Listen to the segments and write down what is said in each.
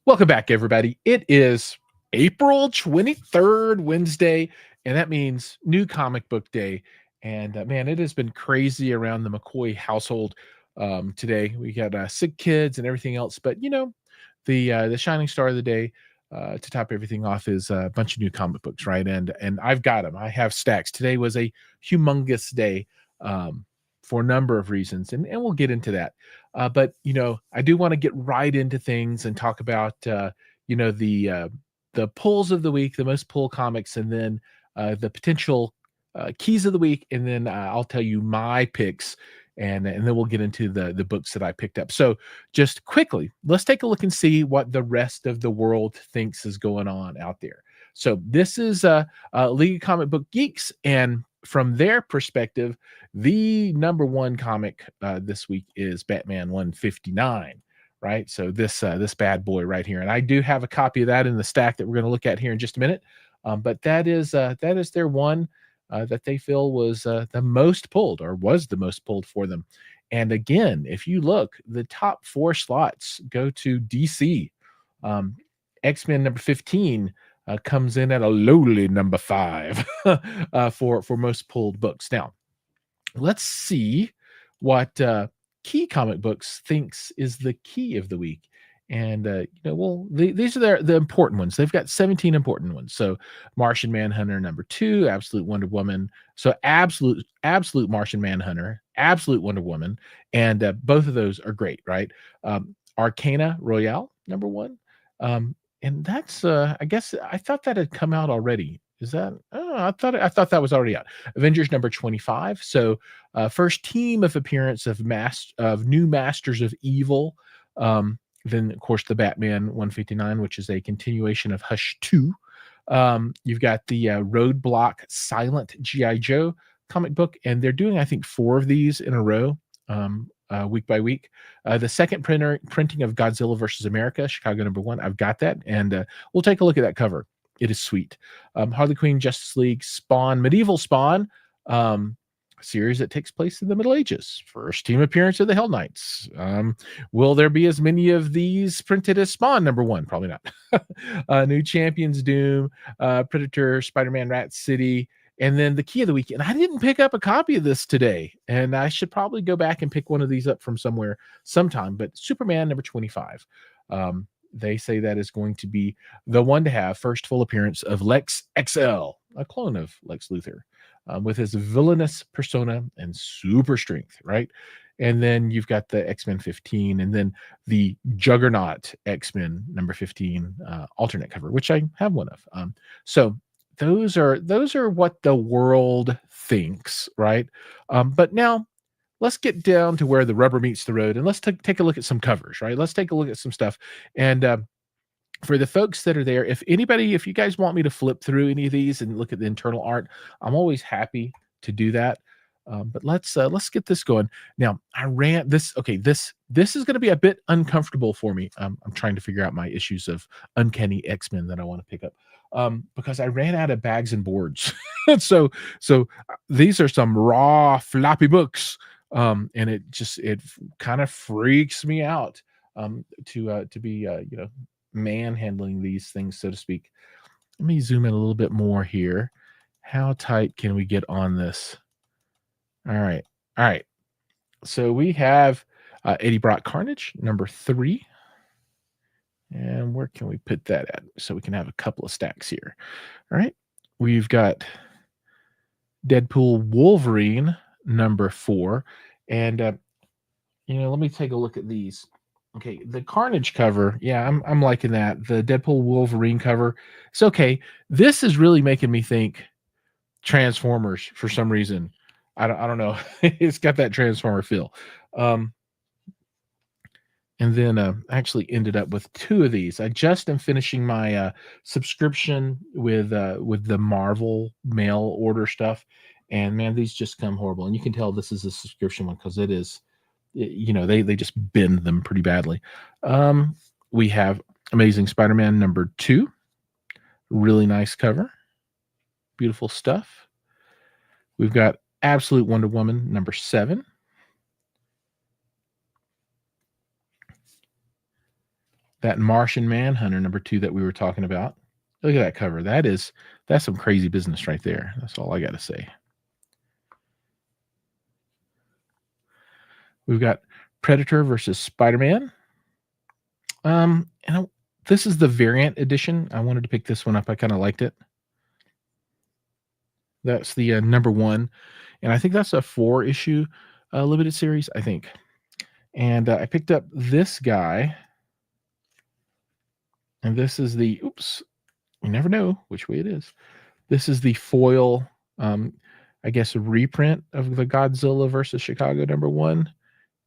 Welcome back, everybody. It is April 23rd, Wednesday, and that means new comic book day. And man, it has been crazy around the McCoy household today. We got sick kids and everything else, but the shining star of the day to top everything off is a bunch of new comic books, right? And I've got them. I have stacks. Today was a humongous day for a number of reasons, and we'll get into that. But I do want to get right into things and talk about you know the pulls of the week, the most pull comics, and then the potential keys of the week, and then I'll tell you my picks, and then we'll get into the books that I picked up. So just quickly, let's take a look and see what the rest of the world thinks is going on out there. So this is League of Comic Book Geeks, and from their perspective, the number one comic this week is Batman 159, right? So this bad boy right here, and I do have a copy of that in the stack that we're going to look at here in just a minute. But that is their one that they feel was the most pulled, or was the most pulled for them. And again, if you look, the top four slots go to DC. Um, X-Men number 15 comes in at a lowly number 5 for most pulled books. Now, let's see what Key Comic Books thinks is the key of the week. And these are the important ones. They've got 17 important ones. So Martian Manhunter number 2, Absolute Wonder Woman. So absolute Martian Manhunter, Absolute Wonder Woman, and both of those are great, right? Arcana Royale number 1. And that's I guess I thought that had come out already. Is that? Oh, I thought that was already out. Avengers number 25. So first team of appearance of new Masters of Evil. Then of course the Batman 159, which is a continuation of Hush 2. You've got the Roadblock Silent G.I. Joe comic book, and they're doing I think 4 of these in a row. Week by week. The second printing of Godzilla versus America, Chicago number 1. I've got that, and we'll take a look at that cover. It is sweet. Harley Quinn, Justice League, Spawn, Medieval Spawn, series that takes place in the Middle Ages. First team appearance of the Hell Knights. Will there be as many of these printed as Spawn number 1? Probably not. New Champions, Doom, Predator, Spider-Man, Rat City, and then the key of the week. And I didn't pick up a copy of this today, and I should probably go back and pick one of these up from somewhere sometime. But Superman number 25. They say that is going to be the one to have first full appearance of Lex XL, a clone of Lex Luthor, with his villainous persona and super strength, right? And then you've got the X-Men 15, and then the Juggernaut X-Men number 15 alternate cover, which I have one of. So those are what the world thinks, right? But now let's get down to where the rubber meets the road, and let's take a look at some covers, right? Let's take a look at some stuff. And for the folks that are there, if you guys want me to flip through any of these and look at the internal art, I'm always happy to do that. But let's get this going. Now, I ran this. Okay, this is going to be a bit uncomfortable for me. I'm trying to figure out my issues of Uncanny X-Men that I want to pick up. Because I ran out of bags and boards. so these are some raw floppy books. And it kind of freaks me out to be manhandling these things, so to speak. Let me zoom in a little bit more here. How tight can we get on this? All right. So we have Eddie Brock Carnage number 3. And where can we put that at so we can have a couple of stacks here? All right. We've got Deadpool Wolverine number 4. And, let me take a look at these. Okay. The Carnage cover. Yeah, I'm liking that. The Deadpool Wolverine cover. It's okay. This is really making me think Transformers for some reason. I don't know. It's got that Transformer feel. And then I actually ended up with 2 of these. I just am finishing my subscription with the Marvel mail order stuff, and man, these just come horrible. And you can tell this is a subscription one because they just bend them pretty badly. We have Amazing Spider-Man number 2, really nice cover, beautiful stuff. We've got Absolute Wonder Woman number 7. that Martian Manhunter #2 that we were talking about. Look at that cover. That's some crazy business right there. That's all I got to say. We've got Predator versus Spider-Man. And this is the variant edition. I wanted to pick this one up. I kind of liked it. That's the #1, and I think that's a 4-issue limited series, I think. And I picked up this guy, and this is the oops. You never know which way it is. This is the foil, I guess, reprint of the Godzilla versus Chicago #1.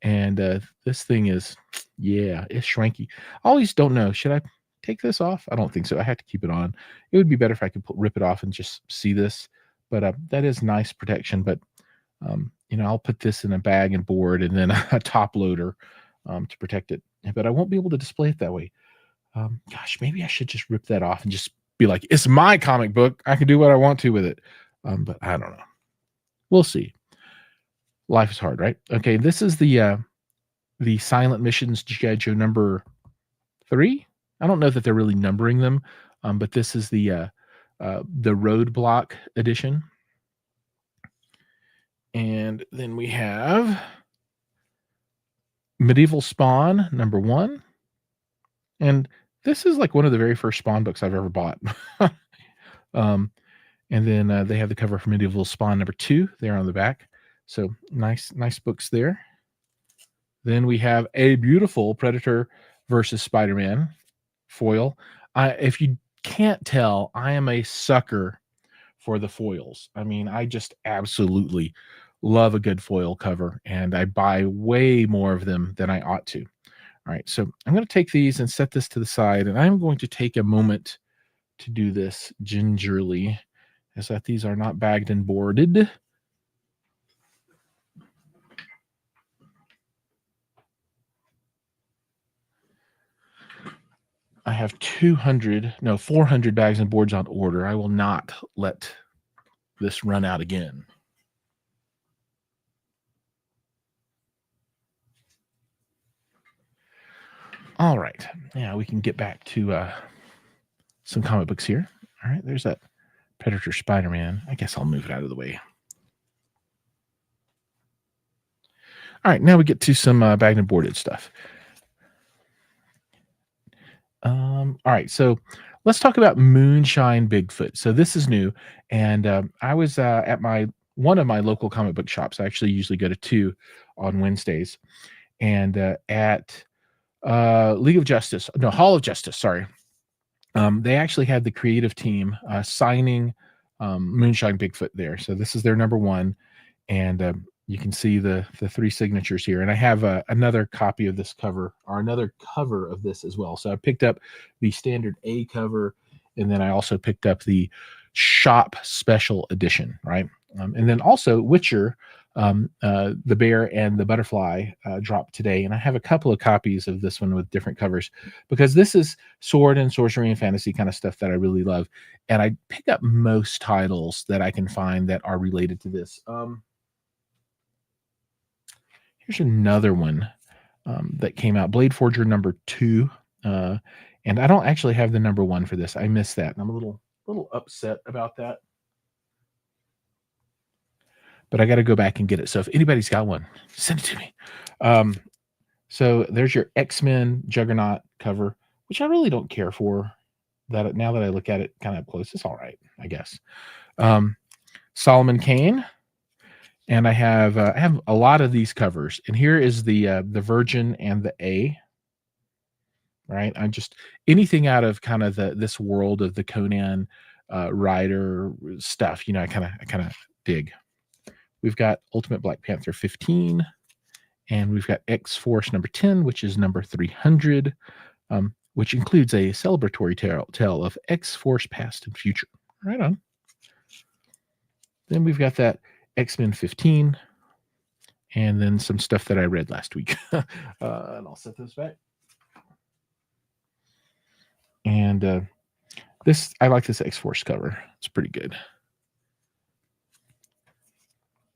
And this thing is, yeah, it's shrinky. I always don't know. Should I take this off? I don't think so. I have to keep it on. It would be better if I could rip it off and just see this. But that is nice protection. But I'll put this in a bag and board, and then a top loader to protect it. But I won't be able to display it that way. Gosh, maybe I should just rip that off and just be like, it's my comic book. I can do what I want to with it. But I don't know. We'll see. Life is hard, right? Okay, this is the Silent Missions G.I. Joe #3. I don't know that they're really numbering them, but this is the Roadblock edition. And then we have Medieval Spawn #1. And this is like one of the very first Spawn books I've ever bought. And then they have the cover for Medieval Spawn #2 there on the back. So nice books there. Then we have a beautiful Predator versus Spider-Man foil. If you can't tell, I am a sucker for the foils. I mean, I just absolutely love a good foil cover, and I buy way more of them than I ought to. All right, so I'm going to take these and set this to the side, and I'm going to take a moment to do this gingerly, as that these are not bagged and boarded. I have 400 bags and boards on order. I will not let this run out again. All right. Now we can get back to some comic books here. All right. There's that Predator Spider-Man. I guess I'll move it out of the way. All right. Now we get to some bagged and boarded stuff. All right. So let's talk about Moonshine Bigfoot. So this is new. And I was at one of my local comic book shops. I actually usually go to 2 on Wednesdays. And at Hall of Justice, sorry. They actually had the creative team signing Moonshine Bigfoot there. So this is their #1, and you can see the 3 signatures here. And I have another copy of this cover, or another cover of this as well. So I picked up the standard A cover, and then I also picked up the shop special edition, right? And then also Witcher, the bear and the butterfly dropped today, and I have a couple of copies of this one with different covers, because this is sword and sorcery and fantasy kind of stuff that I really love, and I pick up most titles that I can find that are related to this. Here's another one that came out, Blade Forger #2, and I don't actually have the #1 for this. I missed that, and I'm a little upset about that. But I got to go back and get it. So if anybody's got one, send it to me. So there's your X-Men Juggernaut cover, which I really don't care for. That now that I look at it kind of up close, it's all right, I guess. Solomon Kane, and I have a lot of these covers. And here is the Virgin and the A. Right, I'm just anything out of kind of this world of the Conan Rider stuff. I kind of dig. We've got Ultimate Black Panther 15, and we've got X-Force #10, which is number 300, which includes a celebratory tale of X-Force past and future. Right on. Then we've got that X-Men 15, and then some stuff that I read last week. And I'll set this back. And I like this X-Force cover. It's pretty good.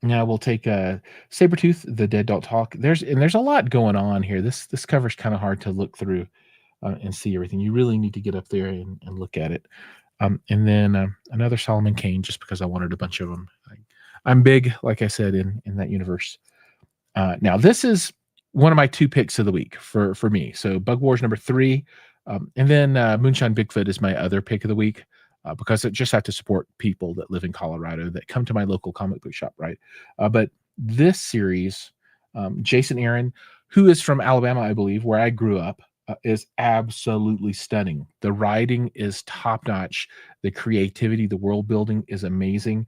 Now we'll take Sabretooth, The Dead Don't Talk. There's a lot going on here. This cover's kind of hard to look through. and see everything. You really need to get up there and look at it. And then another Solomon Kane, just because I wanted a bunch of them. I'm big, like I said, in that universe. Now this is one of my 2 picks of the week for me. So Bug Wars number 3, and then Moonshine Bigfoot is my other pick of the week, because I just have to support people that live in Colorado that come to my local comic book shop, right? But this series, Jason Aaron, who is from Alabama, I believe, where I grew up, is absolutely stunning. The writing is top notch. The creativity, the world building is amazing.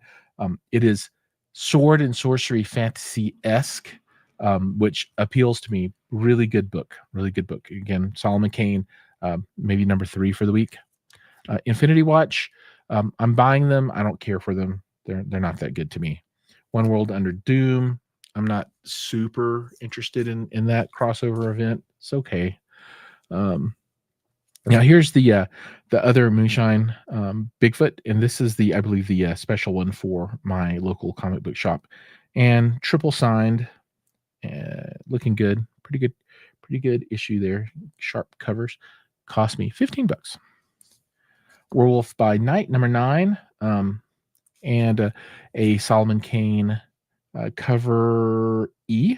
It is sword and sorcery fantasy esque, which appeals to me. Really good book. Really good book. Again, Solomon Kane, maybe number 3 for the week. Infinity Watch. I'm buying them. I don't care for them. They're not that good to me. One World Under Doom. I'm not super interested in that crossover event. It's okay. Now here's the other Moonshine Bigfoot, and this is I believe the special one for my local comic book shop, and triple signed, looking good, pretty good issue there. Sharp covers, cost me $15. Werewolf by Night number 9, and a Solomon Kane cover E,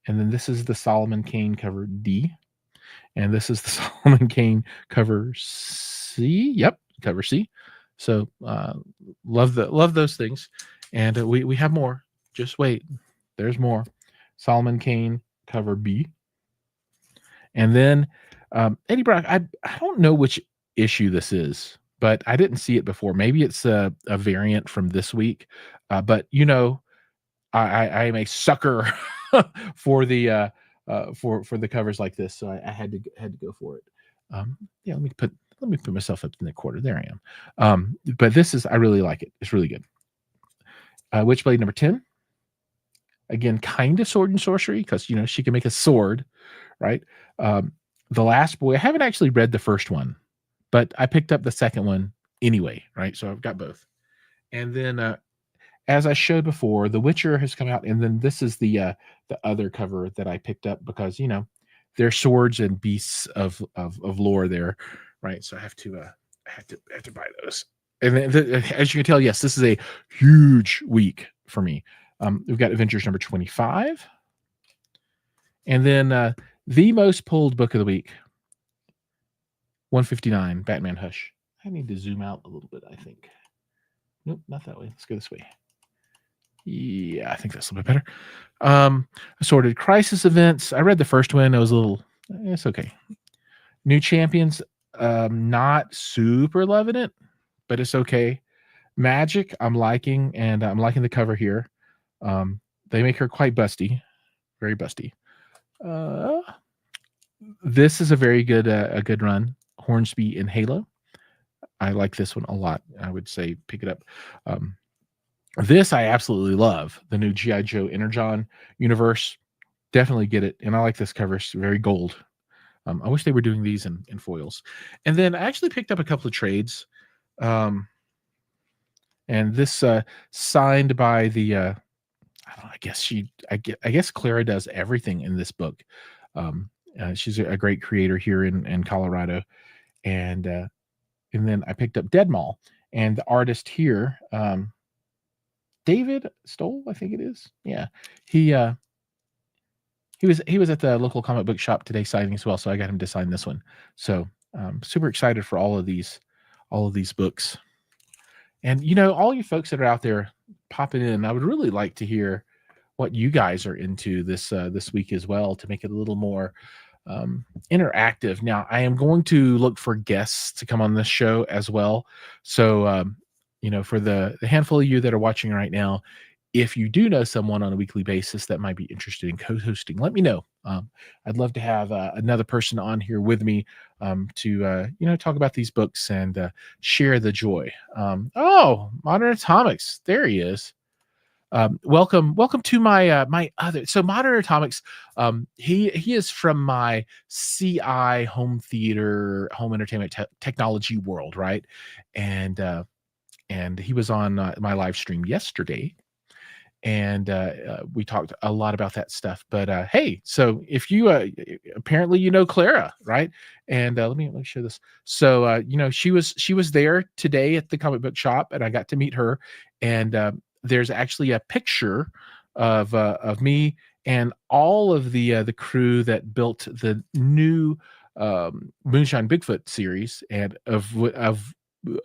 and then this is the Solomon Kane cover D. And this is the Solomon Kane cover C. Yep, cover C. So love those things, and we have more. Just wait, there's more. Solomon Kane cover B, and then Eddie Brock. I don't know which issue this is, but I didn't see it before. Maybe it's a variant from this week, but I am a sucker for the for the covers like this, so I had to go for it. Yeah, let me put myself up in the quarter. There I am. But I really like it. It's really good. Witchblade number 10. Again, kind of sword and sorcery, because she can make a sword, right? The Last Boy. I haven't actually read the first one, but I picked up the second one anyway, right? So I've got both. And then as I showed before, The Witcher has come out, and then this is the other cover that I picked up because they're swords and beasts of lore there, right? So I have to buy those. And then, as you can tell, yes, this is a huge week for me. We've got Avengers number 25, and then the most pulled book of the week, 159, Batman Hush. I need to zoom out a little bit, I think. Nope, not that way. Let's go this way. Yeah, I think that's a little bit better. Assorted Crisis events. I read the first one. It was it's okay. New Champions, not super loving it, but it's okay. Magic, I'm liking, and I'm liking the cover here. They make her quite busty, very busty. This is a very good a good run. Hornsby in Halo. I like this one a lot. I would say pick it up. This I absolutely love. The new G.I. Joe Energon universe. Definitely get it. And I like this cover. It's very gold. I wish they were doing these in foils. And then I actually picked up a couple of trades. And this signed by the I guess Clara does everything in this book. She's a great creator here in Colorado. And then I picked up Dead Mall. And the artist here, David Stoll, I think it is. Yeah. He was at the local comic book shop today signing as well, so I got him to sign this one. So super excited for all of these books. And all you folks that are out there popping in, I would really like to hear what you guys are into this week as well, to make it a little more interactive. Now, I am going to look for guests to come on this show as well. So for the handful of you that are watching right now, if you do know someone on a weekly basis that might be interested in co-hosting, let me know. I'd love to have another person on here with me to talk about these books and share the joy. Modern Atomics, there he is. Welcome to my my other. So Modern Atomics, he is from my CI home theater, home entertainment technology world, right? And he was on my live stream yesterday. and we talked a lot about that stuff. But hey, so if you apparently you know Clara, right? And let me show this. So she was there today at the comic book shop, and I got to meet her. And there's actually a picture of me and all of the crew that built the new Moonshine Bigfoot series, and of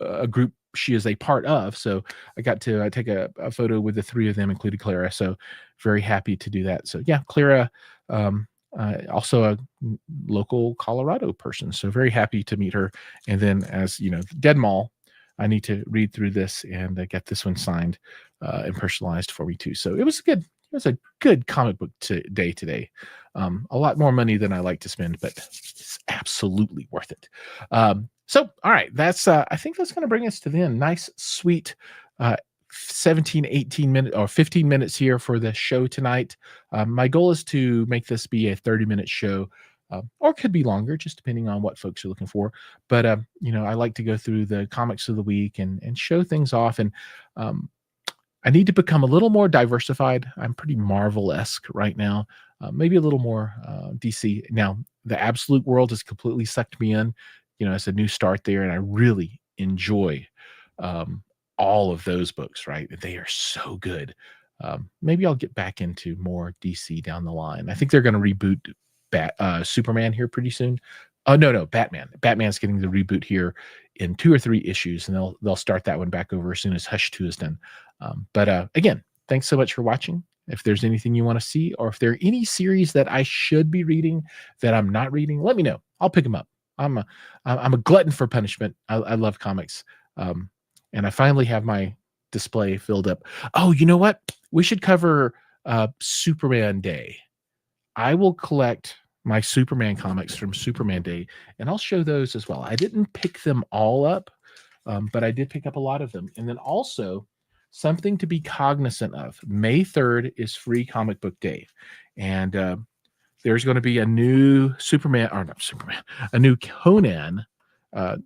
a group she is a part of. So I got to take a photo with the three of them, including Clara. So very happy to do that. So yeah, Clara, um, also a local Colorado person. So very happy to meet her. And then, as you know, Dead Mall, I need to read through this and get this one signed and personalized for me too. So it was good. It was a good comic book day today. A lot more money than I like to spend, but it's absolutely worth it. So, all right, that's I think that's going to bring us to the end. Nice, sweet, 17, 18 minutes or 15 minutes here for the show tonight. My goal is to make this be a 30-minute show, or could be longer, just depending on what folks are looking for. But I like to go through the comics of the week and show things off. And um, I need to become a little more diversified. I'm pretty Marvel-esque right now, maybe a little more DC. Now, the Absolute World has completely sucked me in. It's a new start there, and I really enjoy um, all of those books. Right, they are so good. Maybe I'll get back into more DC down the line. I think they're going to reboot Superman here pretty soon. Oh no, Batman. Batman's getting the reboot here in 2 or 3 issues, and they'll start that one back over as soon as Hush 2 is done. But again, thanks so much for watching. If there's anything you want to see, or if there are any series that I should be reading that I'm not reading, let me know. I'll pick them up. I'm a glutton for punishment. I love comics, and I finally have my display filled up. Oh, you know what? We should cover Superman Day. I will collect my Superman comics from Superman Day, and I'll show those as well. I didn't pick them all up, but I did pick up a lot of them. And then also, something to be cognizant of: May 3rd is Free Comic Book Day. And there's going to be a new Superman, or not Superman, a new Conan uh,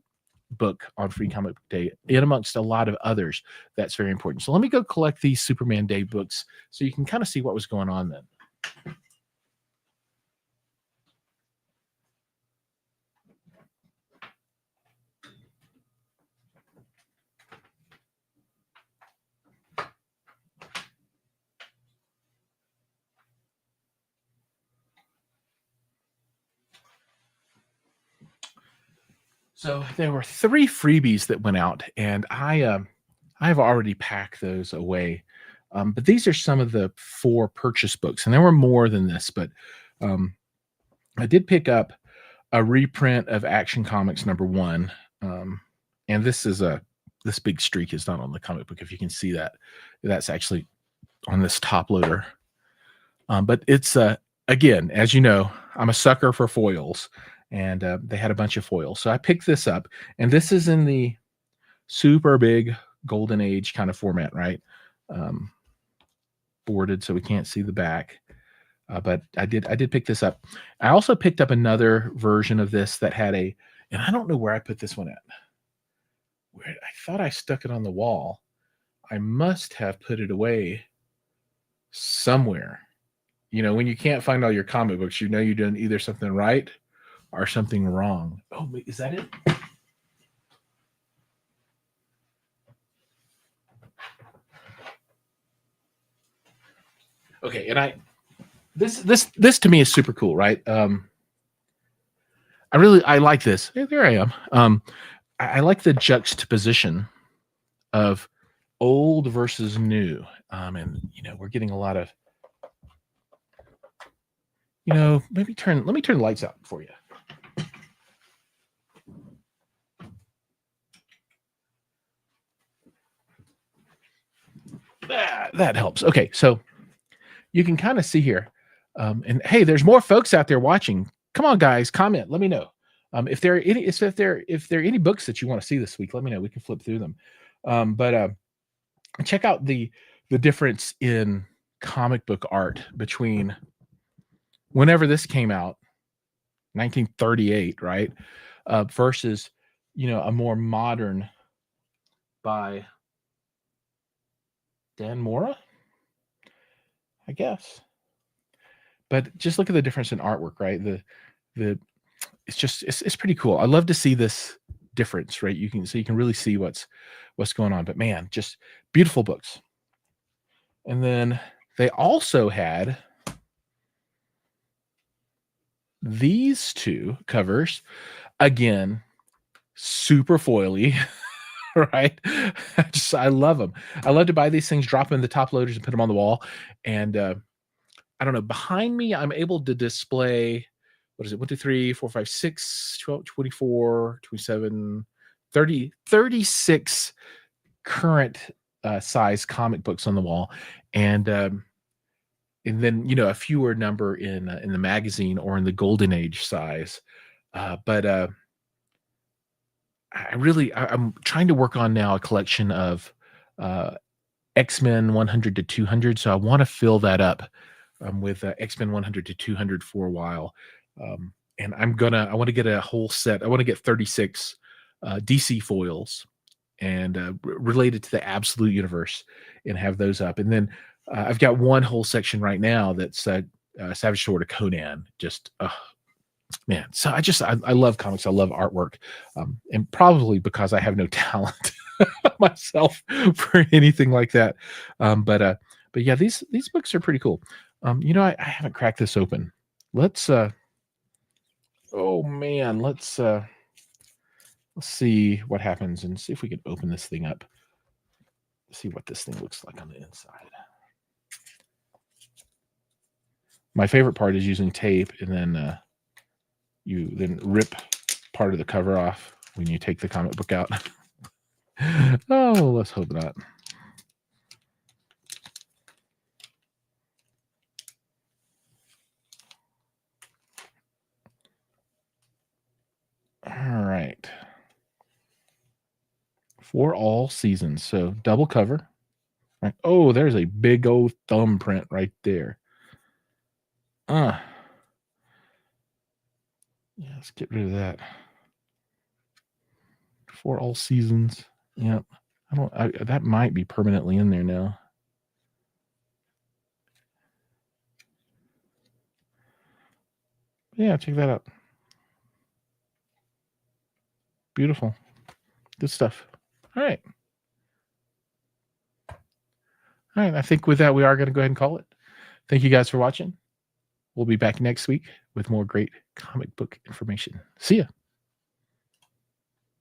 book on Free Comic Book Day, in amongst a lot of others. That's very important. So let me go collect these Superman Day books so you can kind of see what was going on then. So there were 3 freebies that went out, and I've already packed those away. But these are some of the 4 purchase books, and there were more than this. But um, I did pick up a reprint of Action Comics #1, and this big streak is not on the comic book. If you can see that, that's actually on this top loader. But it's again, as you know, I'm a sucker for foils, and they had a bunch of foils, so I picked this up, and this is in the super big golden age kind of format, right? Um, Boarded, so we can't see the back. But I did pick this up. I also picked up another version of this that had and I don't know where I put this one at. Where I thought I stuck it on the wall. I must have put it away somewhere. When you can't find all your comic books, you're doing either something right or something wrong. Oh, wait, is that it? Okay, and this to me is super cool, right? I like this. Hey, there I am. I like the juxtaposition of old versus new. And we're getting a lot of, maybe let me turn the lights out for you. That helps. Okay, so you can kind of see here. And hey, there's more folks out there watching. Come on, guys, comment. Let me know. If there are any books that you want to see this week, let me know. We can flip through them. But check out the difference in comic book art between whenever this came out, 1938, right, versus a more modern by Dan Mora. I guess. But just look at the difference in artwork, right? The it's just it's pretty cool. I love to see this difference, right? You can really see what's going on. But man, just beautiful books. And then they also had these two covers. Again, super foily, right? I love them. I love to buy these things, drop them in the top loaders, and put them on the wall. And I don't know. Behind me, I'm able to display what is it? 1, 2, 3, 4, 5, 6, 12, 24, 27, 30, 36 current size comic books on the wall, and then a fewer number in the magazine or in the golden age size. But I'm trying to work on now a collection of uh, X-Men 100 to 200. So I want to fill that up with X-Men 100 to 200 for a while. And I want to get a whole set. I want to get 36 DC foils and related to the Absolute Universe and have those up. And then I've got one whole section right now that's Savage Sword of Conan. Just man, so I love comics. I love artwork, and probably because I have no talent myself for anything like that. But yeah, these books are pretty cool. I haven't cracked this open. Let's oh man, let's see what happens and see if we can open this thing up. See what this thing looks like on the inside. My favorite part is using tape, and then you then rip part of the cover off when you take the comic book out. Oh, let's hope not. All right. For all seasons. So double cover. Right. Oh, there's a big old thumbprint right there. Yeah, let's get rid of that. For all seasons. Yep. That might be permanently in there now. Yeah, check that out. Beautiful. Good stuff. All right. All right. I think with that, we are going to go ahead and call it. Thank you guys for watching. We'll be back next week with more great comic book information. See ya.